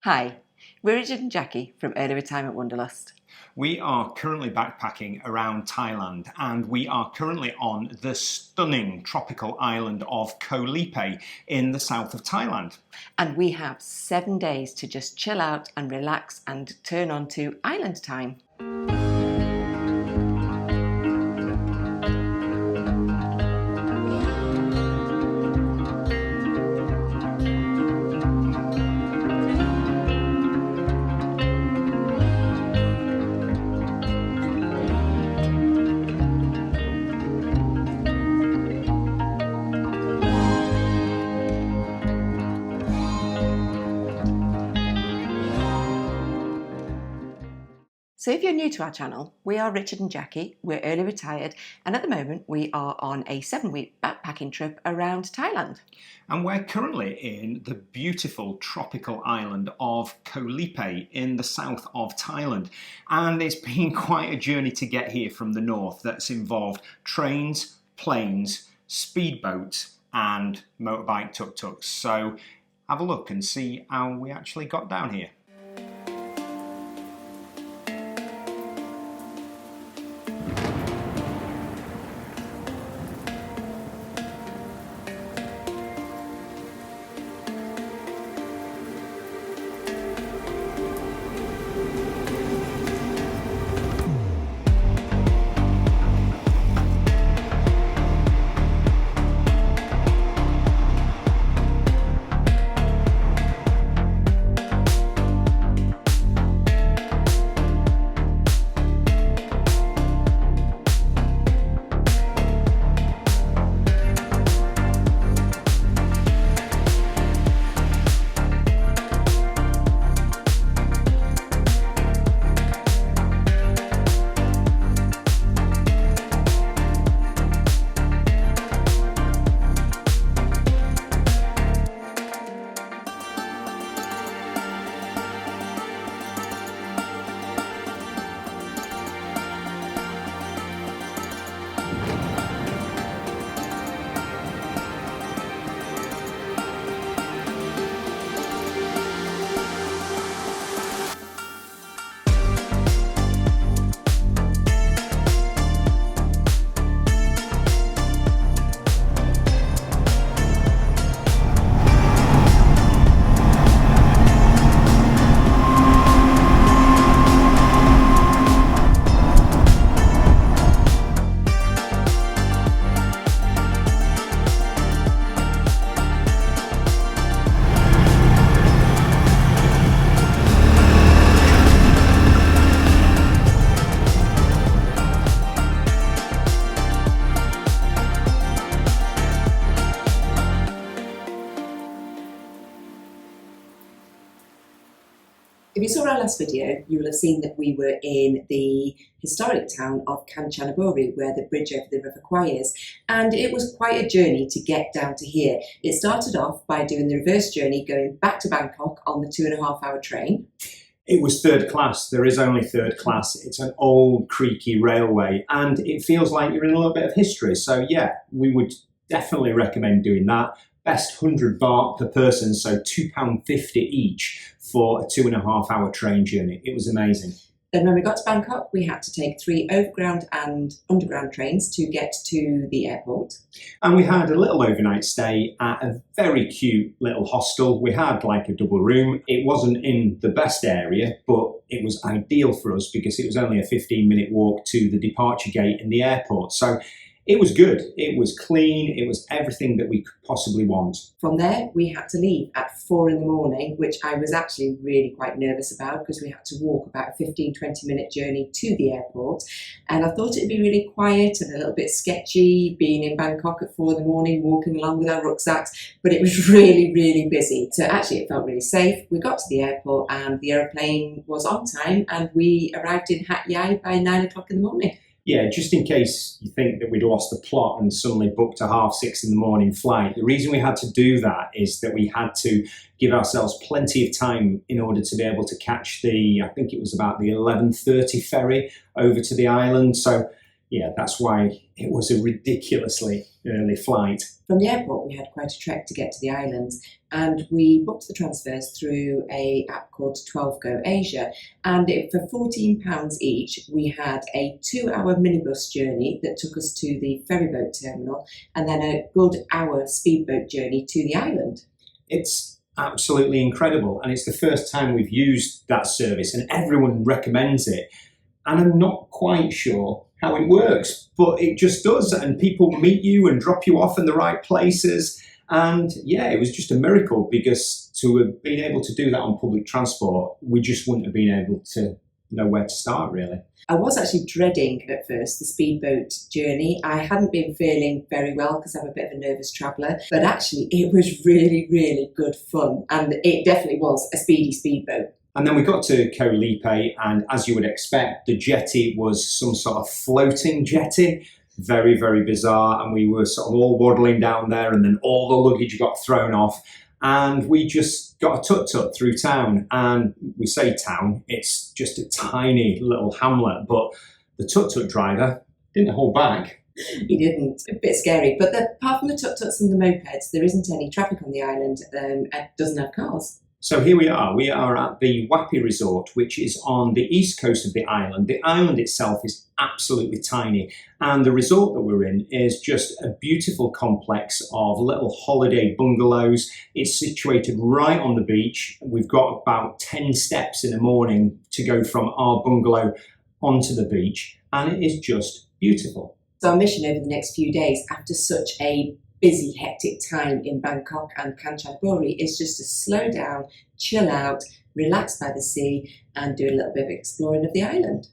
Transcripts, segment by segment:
Hi, we're Richard and Jackie from Early Retirement Wanderlust. We are currently backpacking around Thailand, and we are currently on the stunning tropical island of Koh Lipe in the south of Thailand. And we have 7 days to just chill out and relax and turn on to island time. So if you're new to our channel, we are Richard and Jackie, we're early retired, and at the moment we are on a 7-week backpacking trip around Thailand. And we're currently in the beautiful tropical island of Koh Lipe in the south of Thailand. And it's been quite a journey to get here from the north that's involved trains, planes, speedboats and motorbike tuk-tuks. So have a look and see how we actually got down here. If you saw our last video, you will have seen that we were in the historic town of Kanchanaburi, where the bridge over the River Kwai is, and it was quite a journey to get down to here. It started off by doing the reverse journey, going back to Bangkok on the 2.5-hour train. It was third class. There is only third class. It's an old creaky railway and it feels like you're in a little bit of history. So yeah, we would definitely recommend doing that. Best 100 baht per person, so £2.50 each for a 2.5-hour train journey. It was amazing. Then when we got to Bangkok, we had to take 3 overground and underground trains to get to the airport. And we had a little overnight stay at a very cute little hostel. We had like a double room. It wasn't in the best area, but it was ideal for us because it was only a 15-minute walk to the departure gate in the airport. So it was good. It was clean. It was everything that we could possibly want. From there, we had to leave at 4 in the morning, which I was actually really quite nervous about because we had to walk about a 15-20 minute journey to the airport. And I thought it'd be really quiet and a little bit sketchy being in Bangkok at 4 in the morning, walking along with our rucksacks, but it was really, really busy. So actually it felt really safe. We got to the airport and the aeroplane was on time and we arrived in Hat Yai by 9 o'clock in the morning. Yeah, just in case you think that we'd lost the plot and suddenly booked a 6:30 in the morning flight, the reason we had to do that is that we had to give ourselves plenty of time in order to be able to catch the, I think it was about the 11:30 ferry over to the island. So yeah, that's why it was a ridiculously early flight. From the airport, we had quite a trek to get to the islands, and we booked the transfers through an app called 12Go Asia. And for £14 each, we had a 2-hour minibus journey that took us to the ferryboat terminal, and then a good hour speedboat journey to the island. It's absolutely incredible, and it's the first time we've used that service, and everyone recommends it. And I'm not quite sure how it works, but it just does, and people meet you and drop you off in the right places. And yeah, it was just a miracle, because to have been able to do that on public transport, we just wouldn't have been able to know where to start, really. I was actually dreading at first the speedboat journey. I hadn't been feeling very well because I'm a bit of a nervous traveller, but actually it was really, really good fun, and it definitely was a speedy speedboat. And then we got to Koh Lipe, and as you would expect, the jetty was some sort of floating jetty. Very, very bizarre. And we were sort of all waddling down there, and then all the luggage got thrown off. And we just got a tut-tut through town. And we say town, it's just a tiny little hamlet. But the tut-tut driver didn't hold back. He didn't. A bit scary. But apart from the tuk-tuks and the mopeds, there isn't any traffic on the island. It doesn't have cars. So here we are. We are at the Wapi Resort, which is on the east coast of the island. The island itself is absolutely tiny, and the resort that we're in is just a beautiful complex of little holiday bungalows. It's situated right on the beach. We've got about 10 steps in the morning to go from our bungalow onto the beach, and it is just beautiful. So our mission over the next few days, after such a busy, hectic time in Bangkok and Kanchanaburi, is just to slow down, chill out, relax by the sea, and do a little bit of exploring of the island.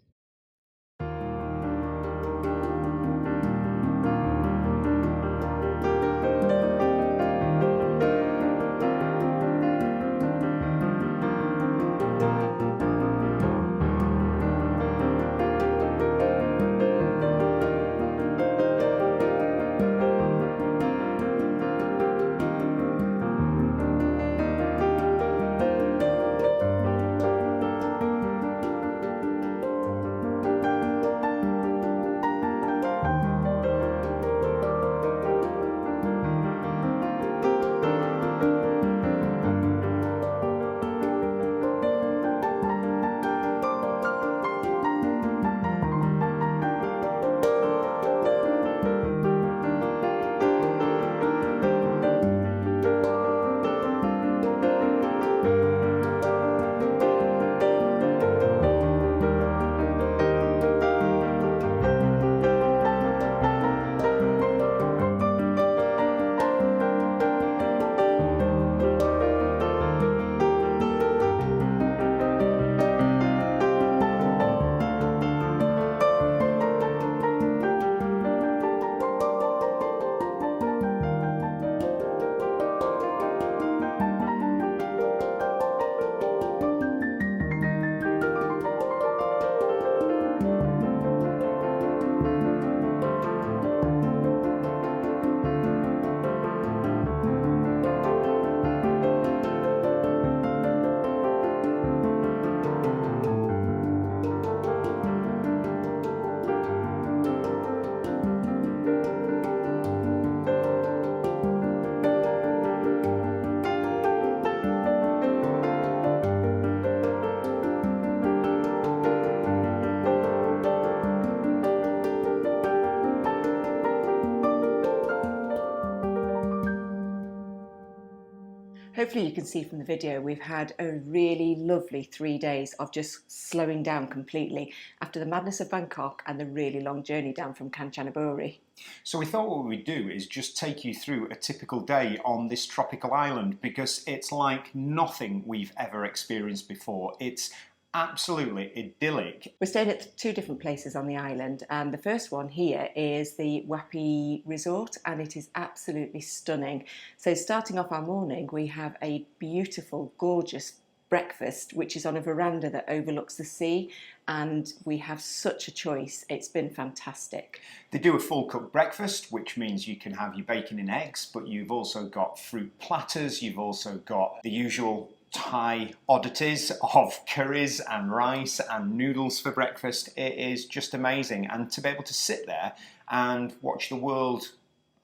Hopefully you can see from the video we've had a really lovely 3 days of just slowing down completely after the madness of Bangkok and the really long journey down from Kanchanaburi. So we thought what we'd do is just take you through a typical day on this tropical island, because it's like nothing we've ever experienced before. It's absolutely idyllic. We're staying at 2 different places on the island, and the first one here is the Wapi Resort, and it is absolutely stunning. So starting off our morning, we have a beautiful, gorgeous breakfast, which is on a veranda that overlooks the sea, and we have such a choice. It's been fantastic. They do a full cooked breakfast, which means you can have your bacon and eggs, but you've also got fruit platters, you've also got the usual Thai oddities of curries and rice and noodles for breakfast. It is just amazing, and to be able to sit there and watch the world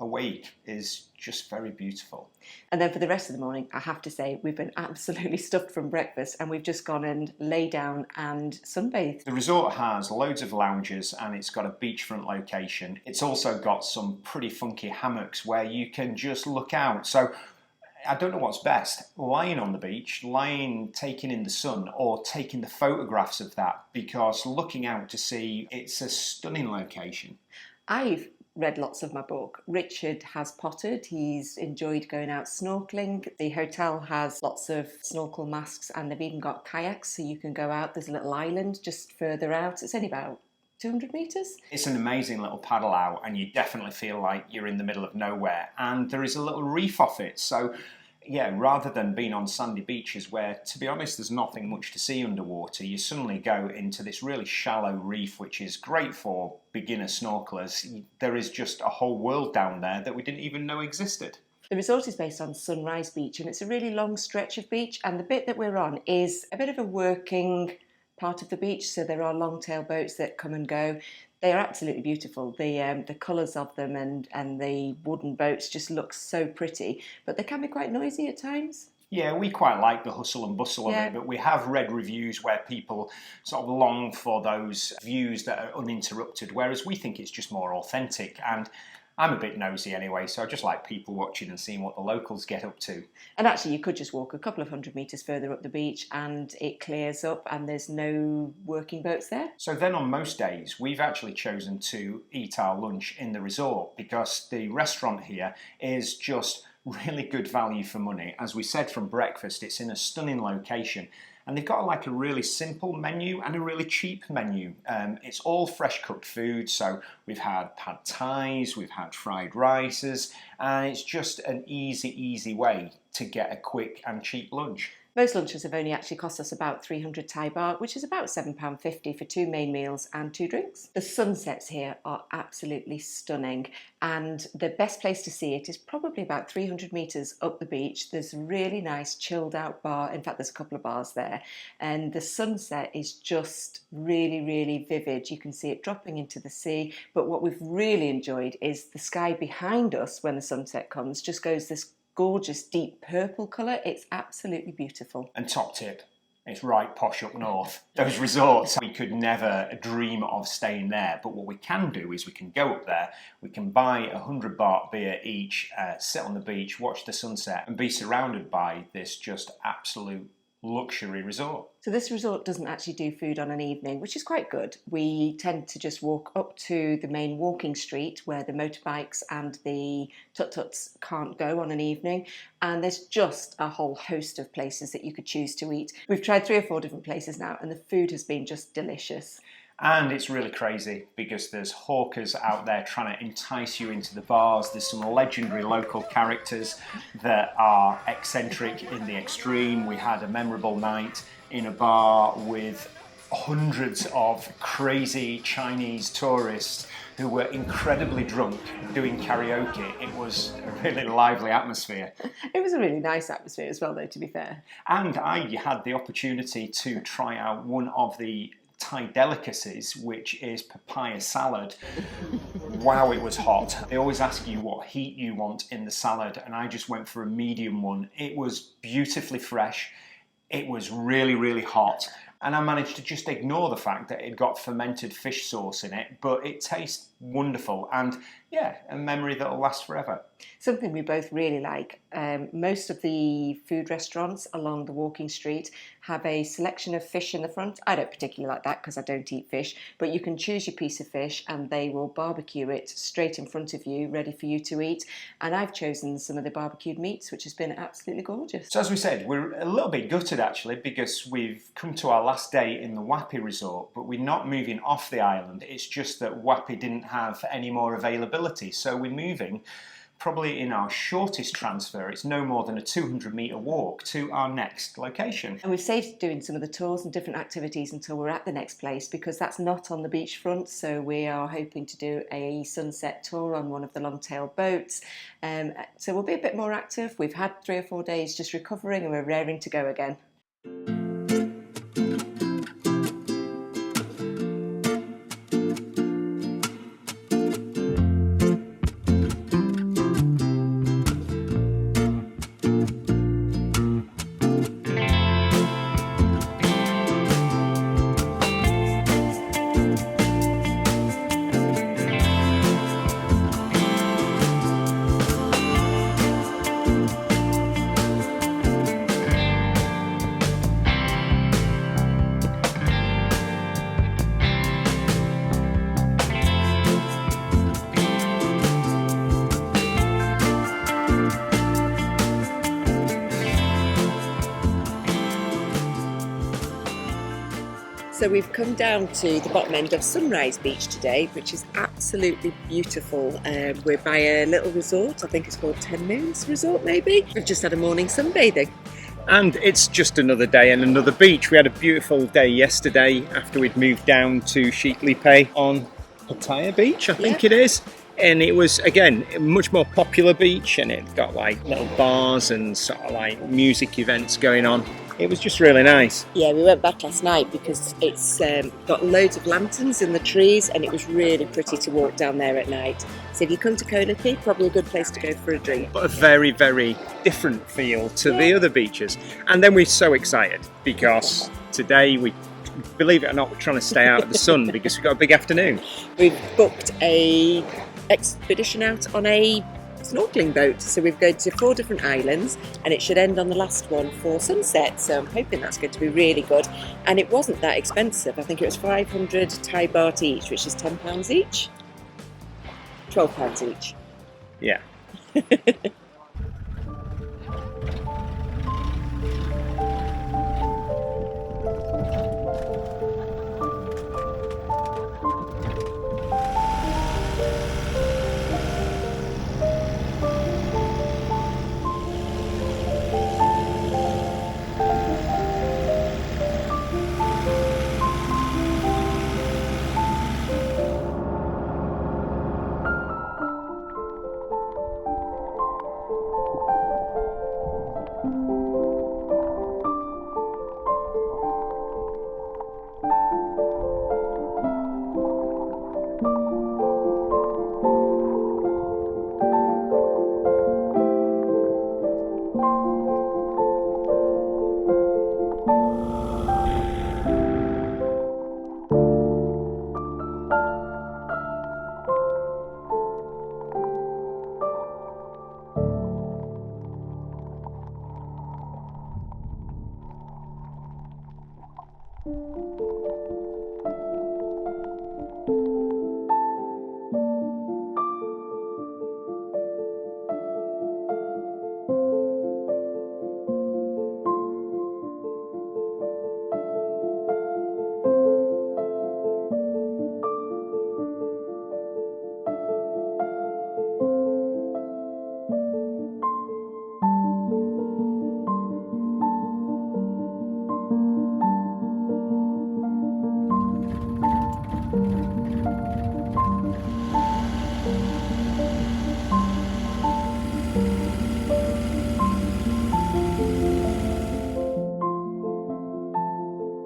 awake is just very beautiful. And then for the rest of the morning, I have to say, we've been absolutely stuffed from breakfast and we've just gone and lay down and sunbathed. The resort has loads of lounges and it's got a beachfront location. It's also got some pretty funky hammocks where you can just look out. So I don't know what's best, lying on the beach, taking in the sun, or taking the photographs of that, because looking out to sea, it's a stunning location. I've read lots of my book. Richard has pottered. He's enjoyed going out snorkelling. The hotel has lots of snorkel masks and they've even got kayaks so you can go out. There's a little island just further out. It's only about 200 metres. It's an amazing little paddle out and you definitely feel like you're in the middle of nowhere, and there is a little reef off it. So yeah, rather than being on sandy beaches where, to be honest, there's nothing much to see underwater, you suddenly go into this really shallow reef, which is great for beginner snorkelers. There is just a whole world down there that we didn't even know existed. The resort is based on Sunrise Beach and it's a really long stretch of beach, and the bit that we're on is a bit of a working part of the beach, so there are long-tail boats that come and go. They are absolutely beautiful. The colours of them and the wooden boats just look so pretty, but they can be quite noisy at times. Yeah, we quite like the hustle and bustle of it, but we have read reviews where people sort of long for those views that are uninterrupted, whereas we think it's just more authentic. And I'm a bit nosy anyway, so I just like people watching and seeing what the locals get up to. And actually, you could just walk a couple of 100 metres further up the beach and it clears up and there's no working boats there. So then on most days, we've actually chosen to eat our lunch in the resort because the restaurant here is just really good value for money. As we said, from breakfast, it's in a stunning location. And they've got like a really simple menu and a really cheap menu. It's all fresh cooked food. So we've had pad thais, we've had fried rices, and it's just an easy way to get a quick and cheap lunch. Most lunches have only actually cost us about 300 Thai baht, which is about £7.50 for 2 main meals and 2 drinks. The sunsets here are absolutely stunning, and the best place to see it is probably about 300 metres up the beach. There's a really nice chilled out bar. In fact, there's a couple of bars there, and the sunset is just really vivid. You can see it dropping into the sea, but what we've really enjoyed is the sky behind us when the sunset comes just goes this gorgeous deep purple colour. It's absolutely beautiful. And top tip, it's right posh up north. Those resorts, we could never dream of staying there, but what we can do is we can go up there, we can buy 100 baht beer each, sit on the beach, watch the sunset and be surrounded by this just absolute luxury resort. So this resort doesn't actually do food on an evening, which is quite good. We tend to just walk up to the main walking street where the motorbikes and the tuk-tuks can't go on an evening, and there's just a whole host of places that you could choose to eat. We've tried 3 or 4 different places now and the food has been just delicious. And it's really crazy because there's hawkers out there trying to entice you into the bars. There's some legendary local characters that are eccentric in the extreme. We had a memorable night in a bar with hundreds of crazy Chinese tourists who were incredibly drunk doing karaoke. It was a really lively atmosphere. It was a really nice atmosphere as well, though, to be fair. And I had the opportunity to try out one of the Thai delicacies, which is papaya salad. Wow, it was hot. They always ask you what heat you want in the salad, and I just went for a medium one. It was beautifully fresh. It was really hot. And I managed to just ignore the fact that it got fermented fish sauce in it, but it tastes wonderful and yeah, a memory that'll last forever. Something we both really like. Most of the food restaurants along the walking street have a selection of fish in the front. I don't particularly like that because I don't eat fish, but you can choose your piece of fish and they will barbecue it straight in front of you, ready for you to eat. And I've chosen some of the barbecued meats, which has been absolutely gorgeous. So as we said, we're a little bit gutted actually because we've come to our last day in the Wapi Resort, but we're not moving off the island. It's just that Wapi didn't have any more availability, so we're moving probably in our shortest transfer. It's no more than a 200-metre walk to our next location. And we've saved doing some of the tours and different activities until we're at the next place because that's not on the beachfront, so we are hoping to do a sunset tour on one of the long-tail boats. So we'll be a bit more active. We've had 3 or 4 days just recovering and we're raring to go again. So we've come down to the bottom end of Sunrise Beach today, which is absolutely beautiful. We're by a little resort, I think it's called 10 Moons Resort maybe. We've just had a morning sunbathing. And it's just another day and another beach. We had a beautiful day yesterday after we'd moved down to Chic Lipe on Pattaya Beach, I think it is. And it was, again, a much more popular beach, and it got like little bars and sort of like music events going on. It was just really nice. Yeah, we went back last night because it's got loads of lanterns in the trees, and it was really pretty to walk down there at night. So if you come to Koh Lipe, probably a good place to go for a drink. But a very, very different feel to the other beaches. And then we're so excited because today we, believe it or not, we're trying to stay out of the sun because we've got a big afternoon. We've booked a expedition out on a snorkelling boat, so we've going to 4 different islands, and it should end on the last one for sunset, so I'm hoping that's going to be really good. And it wasn't that expensive. I think it was 500 Thai baht each, which is £10 each, £12 each. Yeah.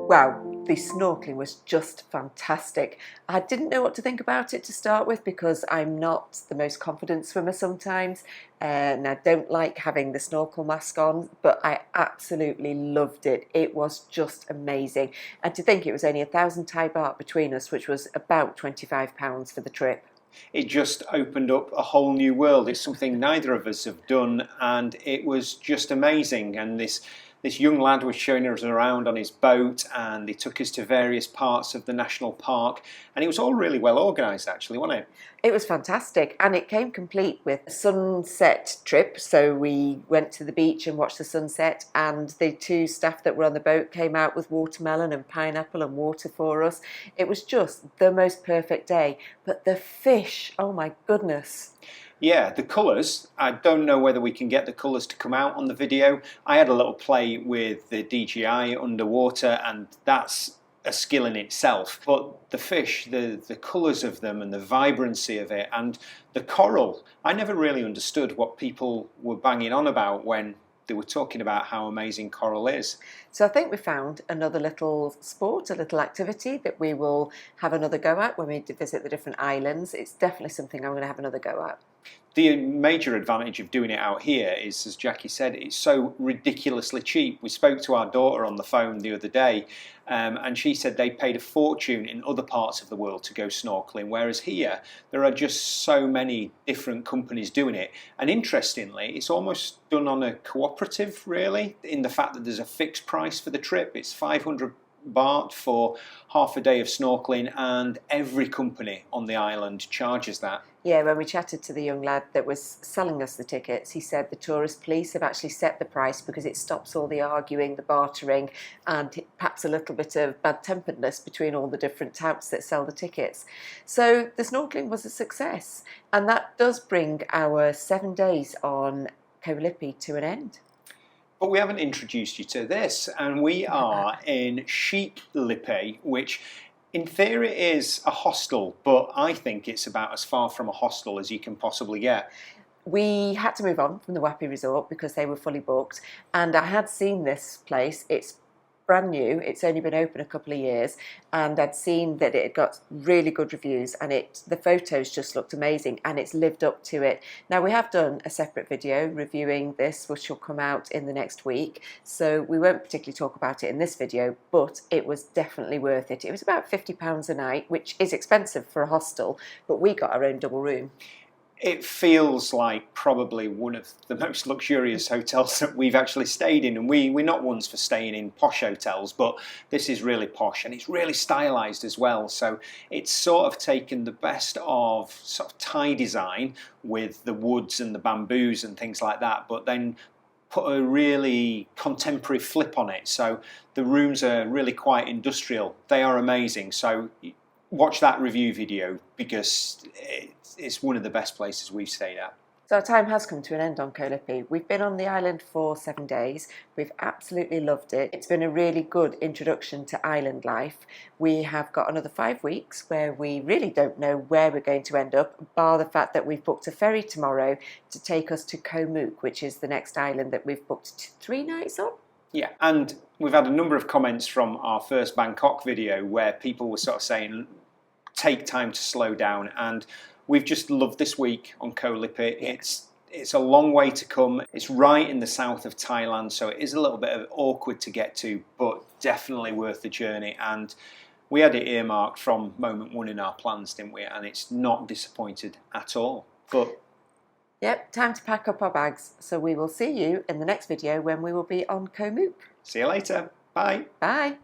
Wow, the snorkelling was just fantastic. I didn't know what to think about it to start with because I'm not the most confident swimmer sometimes, and I don't like having the snorkel mask on, but I absolutely loved it. It was just amazing. And to think it was only 1,000 Thai baht between us, which was about £25 for the trip. It just opened up a whole new world. It's something neither of us have done, and it was just amazing. And this young lad was showing us around on his boat, and they took us to various parts of the national park, and it was all really well organised actually, wasn't it? It was fantastic, and it came complete with a sunset trip. So we went to the beach and watched the sunset, and the 2 staff that were on the boat came out with watermelon and pineapple and water for us. It was just the most perfect day. But the fish, oh my goodness. Yeah, the colours, I don't know whether we can get the colours to come out on the video. I had a little play with the DJI underwater, and that's a skill in itself. But the fish, the colours of them and the vibrancy of it, and the coral, I never really understood what people were banging on about when they were talking about how amazing coral is. So I think we found another little sport, a little activity that we will have another go at when we visit the different islands. It's definitely something I'm going to have another go at. The major advantage of doing it out here is, as Jackie said, it's so ridiculously cheap. We spoke to our daughter on the phone the other day, and she said they paid a fortune in other parts of the world to go snorkeling, whereas here there are just so many different companies doing it. And interestingly, it's almost done on a cooperative, really, in the fact that there's a fixed price for the trip. It's 500 baht for half a day of snorkeling, and every company on the island charges that. Yeah, when we chatted to the young lad that was selling us the tickets, he said the tourist police have actually set the price because it stops all the arguing, the bartering, and perhaps a little bit of bad-temperedness between all the different touts that sell the tickets. So the snorkelling was a success, and that does bring our 7 days on Koh Lipe to an end. But we haven't introduced you to this, and we are in Chic Lipe, which in theory is a hostel, but I think it's about as far from a hostel as you can possibly get. We had to move on from the Wapi Resort because they were fully booked, and I had seen this place. It's brand new, it's only been open a couple of years, and I'd seen that it had got really good reviews, and the photos just looked amazing, and it's lived up to it. Now, we have done a separate video reviewing this, which will come out in the next week, so we won't particularly talk about it in this video, but it was definitely worth it. It was about £50 a night, which is expensive for a hostel, but we got our own double room. It feels like probably one of the most luxurious hotels that we've actually stayed in, and we're not ones for staying in posh hotels, but this is really posh, and it's really stylized as well. So it's sort of taken the best of sort of Thai design with the woods and the bamboos and things like that, but then put a really contemporary flip on it. So the rooms are really quite industrial. They are amazing. So watch that review video because it's one of the best places we've stayed at. So our time has come to an end on Koh Lipe. We've been on the island for 7 days. We've absolutely loved it. It's been a really good introduction to island life. We have got another 5 weeks where we really don't know where we're going to end up, bar the fact that we've booked a ferry tomorrow to take us to Koh Mook, which is the next island that we've booked 3 nights on. Yeah, and we've had a number of comments from our first Bangkok video where people were sort of saying, take time to slow down, and we've just loved this week on Koh Lipe. It's a long way to come. It's right in the south of Thailand, so it is a little bit awkward to get to, but definitely worth the journey. And we had it earmarked from moment one in our plans, didn't we? And it's not disappointed at all. But yep, time to pack up our bags. So we will see you in the next video when we will be on Koh Mook. See you later. Bye. Bye.